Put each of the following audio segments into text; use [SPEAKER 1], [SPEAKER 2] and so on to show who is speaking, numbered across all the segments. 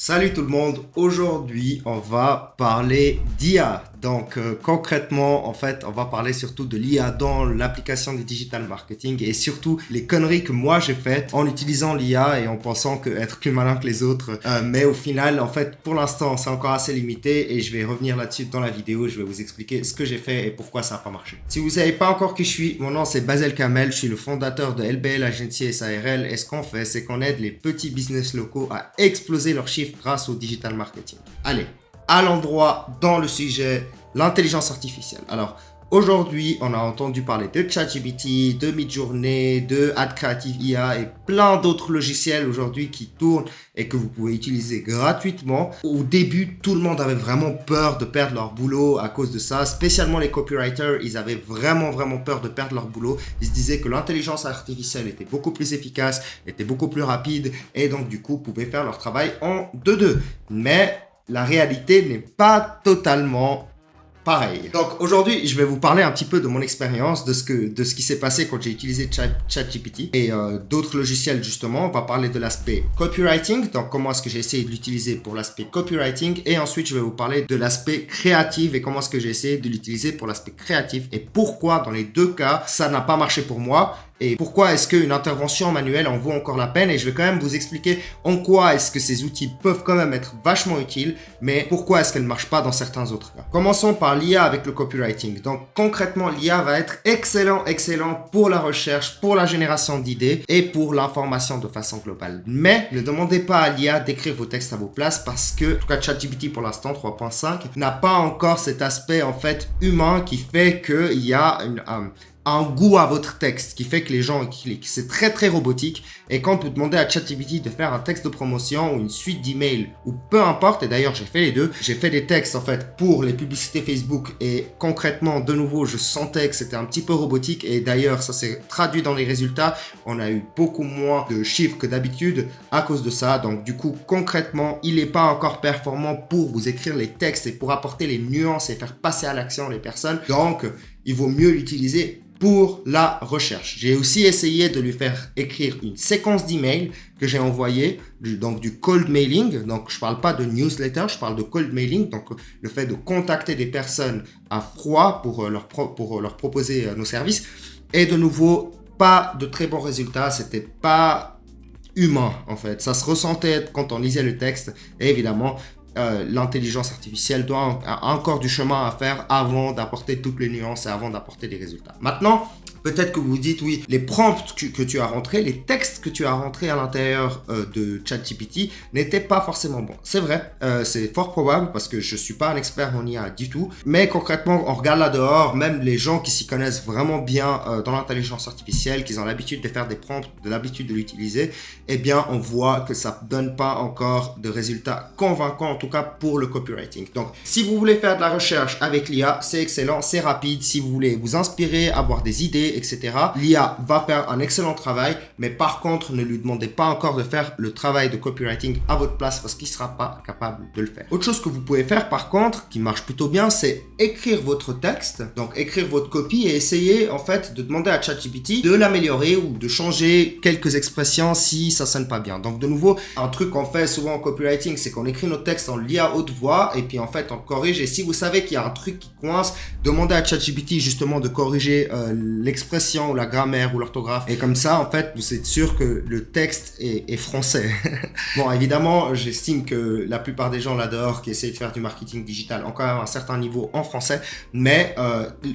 [SPEAKER 1] Salut tout le monde, aujourd'hui on va parler d'IA. Donc concrètement en fait on va parler surtout de l'IA dans l'application du digital marketing et surtout les conneries que moi j'ai faites en utilisant l'IA et en pensant être plus malin que les autres. Mais au final en fait pour l'instant c'est encore assez limité et je vais revenir là-dessus dans la vidéo. Je vais vous expliquer ce que j'ai fait et pourquoi ça n'a pas marché. Si vous savez pas encore qui je suis, mon nom c'est Basel Kamel, je suis le fondateur de LBL Agency SARL et ce qu'on fait c'est qu'on aide les petits business locaux à exploser leurs chiffres grâce au digital marketing. Allez, à l'endroit dans le sujet, l'intelligence artificielle. Alors, aujourd'hui, on a entendu parler de ChatGPT, de Midjourney, de Ad Creative IA et plein d'autres logiciels aujourd'hui qui tournent et que vous pouvez utiliser gratuitement. Au début, tout le monde avait vraiment peur de perdre leur boulot à cause de ça. Spécialement les copywriters, ils avaient vraiment peur de perdre leur boulot. Ils se disaient que l'intelligence artificielle était beaucoup plus efficace, était beaucoup plus rapide et donc du coup, pouvaient faire leur travail en 2-2. Mais la réalité n'est pas totalement pareil. Donc aujourd'hui, je vais vous parler un petit peu de mon expérience, de ce qui s'est passé quand j'ai utilisé ChatGPT et d'autres logiciels justement. On va parler de l'aspect copywriting, donc comment est-ce que j'ai essayé de l'utiliser pour l'aspect copywriting et ensuite je vais vous parler de l'aspect créatif et comment est-ce que j'ai essayé de l'utiliser pour l'aspect créatif et pourquoi dans les deux cas ça n'a pas marché pour moi. Et pourquoi est-ce qu'une intervention manuelle en vaut encore la peine? Et je vais quand même vous expliquer en quoi est-ce que ces outils peuvent quand même être vachement utiles, mais pourquoi est-ce qu'elles ne marchent pas dans certains autres cas. Commençons par l'IA avec le copywriting. Donc concrètement, l'IA va être excellent pour la recherche, pour la génération d'idées et pour l'information de façon globale. Mais ne demandez pas à l'IA d'écrire vos textes à vos places parce que, en tout cas ChatGPT pour l'instant 3.5, n'a pas encore cet aspect en fait humain qui fait qu'il y a un goût à votre texte qui fait que les gens cliquent. C'est très robotique et quand vous demandez à ChatGPT de faire un texte de promotion ou une suite d'emails ou peu importe, et d'ailleurs j'ai fait les deux, j'ai fait des textes en fait pour les publicités Facebook et concrètement de nouveau je sentais que c'était un petit peu robotique et d'ailleurs ça s'est traduit dans les résultats. On a eu beaucoup moins de chiffres que d'habitude à cause de ça. Donc du coup concrètement il n'est pas encore performant pour vous écrire les textes et pour apporter les nuances et faire passer à l'action les personnes. Donc il vaut mieux l'utiliser pour la recherche. J'ai aussi essayé de lui faire écrire une séquence d'emails que j'ai envoyé, donc du cold mailing. Donc je parle pas de newsletter, je parle de cold mailing, donc le fait de contacter des personnes à froid pour leur proposer nos services. Et de nouveau, pas de très bons résultats, c'était pas humain en fait. Ça se ressentait quand on lisait le texte et évidemment l'intelligence artificielle a encore du chemin à faire avant d'apporter toutes les nuances et avant d'apporter des résultats. Maintenant, peut-être que vous vous dites, oui, les prompts que tu as rentrés, les textes que tu as rentrés à l'intérieur de ChatGPT n'étaient pas forcément bons. C'est vrai, c'est fort probable parce que je ne suis pas un expert en IA du tout. Mais concrètement, on regarde là dehors, même les gens qui s'y connaissent vraiment bien dans l'intelligence artificielle, qui ont l'habitude de faire des prompts, de l'habitude de l'utiliser, eh bien, on voit que ça ne donne pas encore de résultats convaincants, en tout cas pour le copywriting. Donc, si vous voulez faire de la recherche avec l'IA, c'est excellent, c'est rapide. Si vous voulez vous inspirer, avoir des idées, etc. L'IA va faire un excellent travail, mais par contre, ne lui demandez pas encore de faire le travail de copywriting à votre place parce qu'il ne sera pas capable de le faire. Autre chose que vous pouvez faire par contre, qui marche plutôt bien, c'est écrire votre texte, donc écrire votre copie et essayer en fait de demander à ChatGPT de l'améliorer ou de changer quelques expressions si ça sonne pas bien. Donc de nouveau, un truc qu'on fait souvent en copywriting, c'est qu'on écrit notre texte, on le lit à haute voix et puis en fait on corrige. Et si vous savez qu'il y a un truc qui coince, demandez à ChatGPT justement de corriger l'expression ou la grammaire ou l'orthographe et comme ça en fait vous êtes sûr que le texte est français. Bon évidemment j'estime que la plupart des gens là dehors qui essayent de faire du marketing digital ont quand même un certain niveau en français, mais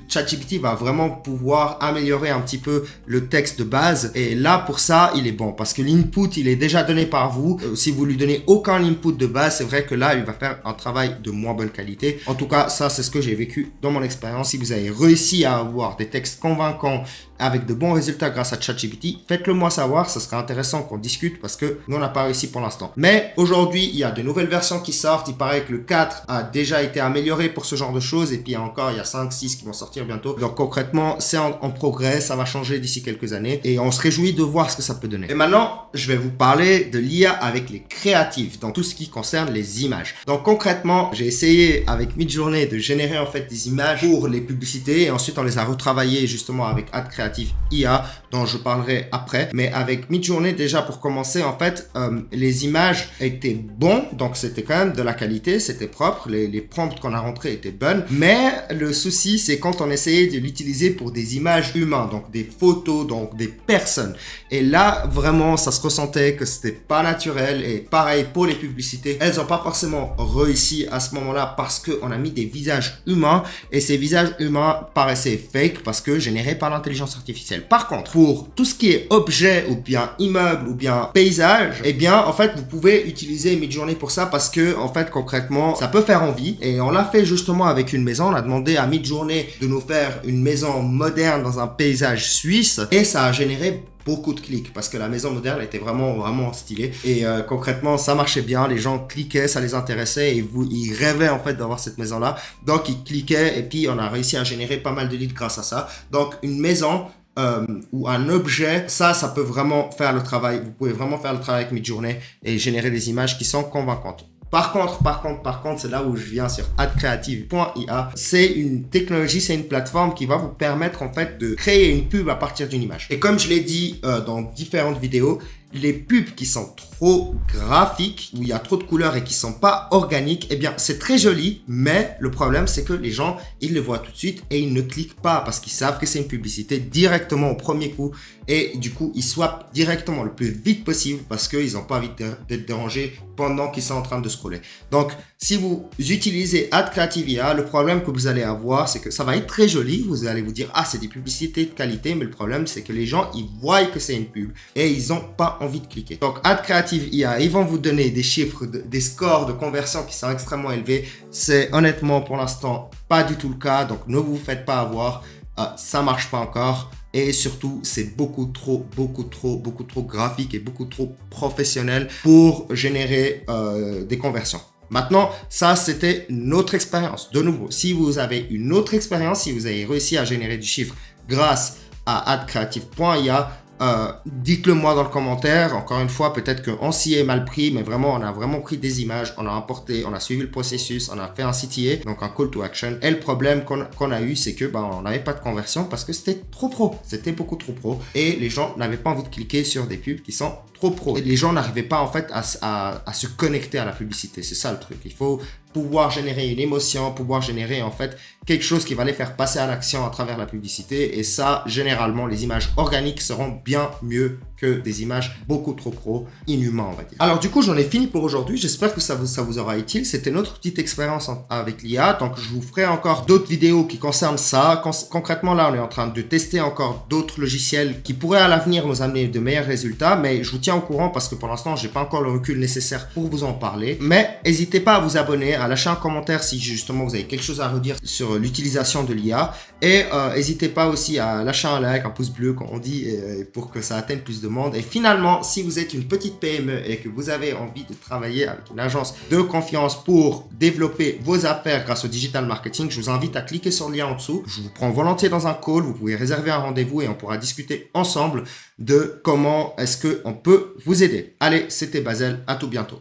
[SPEAKER 1] ChatGPT va vraiment pouvoir améliorer un petit peu le texte de base et là pour ça il est bon parce que l'input il est déjà donné par vous. Si vous lui donnez aucun input de base, c'est vrai que là il va faire un travail de moins bonne qualité. En tout cas ça c'est ce que j'ai vécu dans mon expérience. Si vous avez réussi à avoir des textes convaincants avec de bons résultats grâce à ChatGPT, faites-le moi savoir, ça serait intéressant qu'on discute parce que nous on n'a pas réussi pour l'instant. Mais aujourd'hui, il y a de nouvelles versions qui sortent, il paraît que le 4 a déjà été amélioré pour ce genre de choses et puis il y a 5, 6 qui vont sortir bientôt. Donc concrètement, c'est en progrès, ça va changer d'ici quelques années et on se réjouit de voir ce que ça peut donner. Et maintenant, je vais vous parler de l'IA avec les créatifs dans tout ce qui concerne les images. Donc concrètement, j'ai essayé avec Midjourney de générer en fait des images pour les publicités et ensuite on les a retravaillées justement avec Ad Creative IA dont je parlerai après. Mais avec Midjourney, déjà pour commencer, en fait, les images étaient bons, donc c'était quand même de la qualité, c'était propre, les prompts qu'on a rentrés étaient bonnes. Mais le souci, c'est quand on essayait de l'utiliser pour des images humaines, donc des photos, donc des personnes. Et là, vraiment, ça se ressentait que c'était pas naturel. Et pareil pour les publicités, elles n'ont pas forcément réussi à ce moment-là parce qu'on a mis des visages humains et ces visages humains paraissaient fake parce que générés par l'intelligence artificielle. Par contre, pour tout ce qui est objet ou bien immeuble ou bien paysage, eh bien, en fait, vous pouvez utiliser Midjourney pour ça parce que, en fait, concrètement, ça peut faire envie. Et on l'a fait justement avec une maison. On a demandé à Midjourney de nous faire une maison moderne dans un paysage suisse et ça a généré beaucoup de clics parce que la maison moderne était vraiment stylée et concrètement ça marchait bien, les gens cliquaient, ça les intéressait et ils rêvaient en fait d'avoir cette maison là, donc ils cliquaient et puis on a réussi à générer pas mal de leads grâce à ça. Donc une maison ou un objet, ça peut vraiment faire le travail. Vous pouvez vraiment faire le travail avec Midjourney et générer des images qui sont convaincantes. Par contre, c'est là où je viens sur adcreative.ia. C'est une technologie, c'est une plateforme qui va vous permettre en fait de créer une pub à partir d'une image. Et comme je l'ai dit dans différentes vidéos, les pubs qui sont trop graphiques, où il y a trop de couleurs et qui sont pas organiques, eh bien, c'est très joli, mais le problème, c'est que les gens, ils le voient tout de suite et ils ne cliquent pas parce qu'ils savent que c'est une publicité directement au premier coup et du coup, ils swappent directement le plus vite possible parce qu'ils n'ont pas envie d'être dérangés pendant qu'ils sont en train de scroller. Donc, si vous utilisez Ad Creative IA, le problème que vous allez avoir, c'est que ça va être très joli. Vous allez vous dire, ah, c'est des publicités de qualité, mais le problème, c'est que les gens, ils voient que c'est une pub et ils n'ont pas envie de cliquer. Donc, Ad Creative IA, ils vont vous donner des chiffres, des scores de conversion qui sont extrêmement élevés. C'est honnêtement, pour l'instant, pas du tout le cas. Donc, ne vous faites pas avoir. Ça marche pas encore. Et surtout, c'est beaucoup trop graphique et beaucoup trop professionnel pour générer des conversions. Maintenant, ça, c'était notre expérience. De nouveau, si vous avez une autre expérience, si vous avez réussi à générer du chiffre grâce à adcreative.ia, dites-le moi dans le commentaire. Encore une fois, peut-être qu'on s'y est mal pris, mais vraiment, on a vraiment pris des images, on a importé, on a suivi le processus, on a fait un CTA, donc un call to action. Et le problème qu'on a eu, c'est que on n'avait pas de conversion parce que c'était trop pro. C'était beaucoup trop pro. Et les gens n'avaient pas envie de cliquer sur des pubs qui sont trop pro. Et les gens n'arrivaient pas en fait à se connecter à la publicité. C'est ça le truc. Il faut pouvoir générer une émotion, pouvoir générer en fait quelque chose qui va les faire passer à l'action à travers la publicité. Et ça, généralement, les images organiques seront bien mieux que des images beaucoup trop pro, inhumains, on va dire. Alors du coup, j'en ai fini pour aujourd'hui. J'espère que ça vous aura utile. C'était notre petite expérience avec l'IA. Donc je vous ferai encore d'autres vidéos qui concernent ça. Concrètement, là, on est en train de tester encore d'autres logiciels qui pourraient à l'avenir nous amener de meilleurs résultats. Mais je vous tiens au courant parce que pour l'instant, j'ai pas encore le recul nécessaire pour vous en parler. Mais n'hésitez pas à vous abonner, à lâcher un commentaire si justement vous avez quelque chose à redire sur l'utilisation de l'IA. Et n'hésitez pas aussi à lâcher un like, un pouce bleu, comme on dit, pour que ça atteigne plus de monde. Et finalement, si vous êtes une petite PME et que vous avez envie de travailler avec une agence de confiance pour développer vos affaires grâce au digital marketing, je vous invite à cliquer sur le lien en dessous. Je vous prends volontiers dans un call. Vous pouvez réserver un rendez-vous et on pourra discuter ensemble de comment est-ce qu'on peut vous aider. Allez, c'était Basel. À tout bientôt.